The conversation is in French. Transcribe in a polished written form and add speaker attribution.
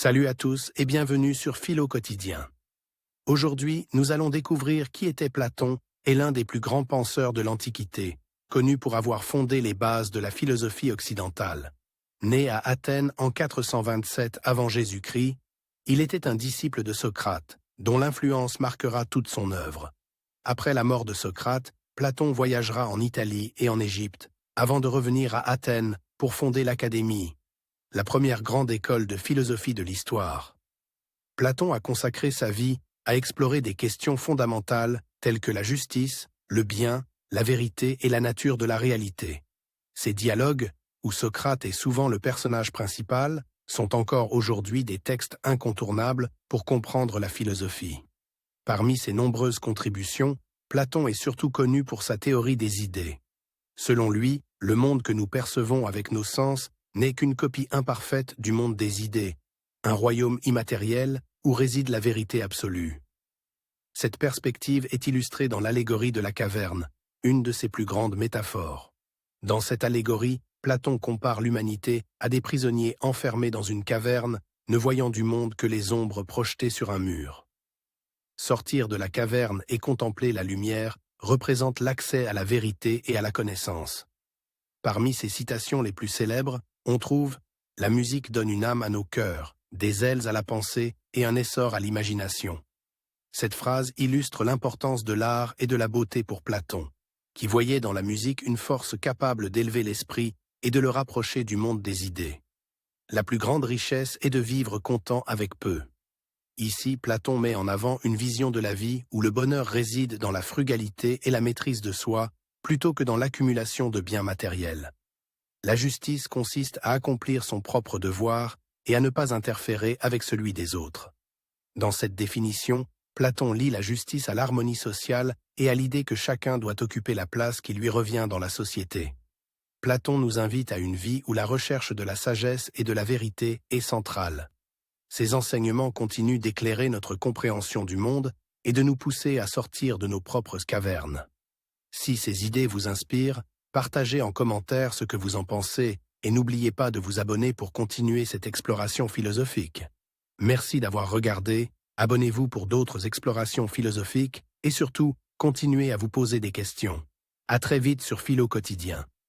Speaker 1: Salut à tous et bienvenue sur Philo Quotidien. Aujourd'hui, nous allons découvrir qui était Platon et l'un des plus grands penseurs de l'Antiquité, connu pour avoir fondé les bases de la philosophie occidentale. Né à Athènes en 427 avant Jésus-Christ, il était un disciple de Socrate, dont l'influence marquera toute son œuvre. Après la mort de Socrate, Platon voyagera en Italie et en Égypte, avant de revenir à Athènes pour fonder l'Académie, la première grande école de philosophie de l'histoire. Platon a consacré sa vie à explorer des questions fondamentales telles que la justice, le bien, la vérité et la nature de la réalité. Ces dialogues, où Socrate est souvent le personnage principal, sont encore aujourd'hui des textes incontournables pour comprendre la philosophie. Parmi ses nombreuses contributions, Platon est surtout connu pour sa théorie des idées. Selon lui, le monde que nous percevons avec nos sens n'est qu'une copie imparfaite du monde des idées, un royaume immatériel où réside la vérité absolue. Cette perspective est illustrée dans l'allégorie de la caverne, une de ses plus grandes métaphores. Dans cette allégorie, Platon compare l'humanité à des prisonniers enfermés dans une caverne, ne voyant du monde que les ombres projetées sur un mur. Sortir de la caverne et contempler la lumière représente l'accès à la vérité et à la connaissance. Parmi ses citations les plus célèbres, on trouve « La musique donne une âme à nos cœurs, des ailes à la pensée et un essor à l'imagination ». Cette phrase illustre l'importance de l'art et de la beauté pour Platon, qui voyait dans la musique une force capable d'élever l'esprit et de le rapprocher du monde des idées. La plus grande richesse est de vivre content avec peu. Ici, Platon met en avant une vision de la vie où le bonheur réside dans la frugalité et la maîtrise de soi, plutôt que dans l'accumulation de biens matériels. La justice consiste à accomplir son propre devoir et à ne pas interférer avec celui des autres. Dans cette définition, Platon lie la justice à l'harmonie sociale et à l'idée que chacun doit occuper la place qui lui revient dans la société. Platon nous invite à une vie où la recherche de la sagesse et de la vérité est centrale. Ses enseignements continuent d'éclairer notre compréhension du monde et de nous pousser à sortir de nos propres cavernes. Si ces idées vous inspirent, partagez en commentaire ce que vous en pensez et n'oubliez pas de vous abonner pour continuer cette exploration philosophique. Merci d'avoir regardé, abonnez-vous pour d'autres explorations philosophiques et surtout, continuez à vous poser des questions. À très vite sur Philo Quotidien.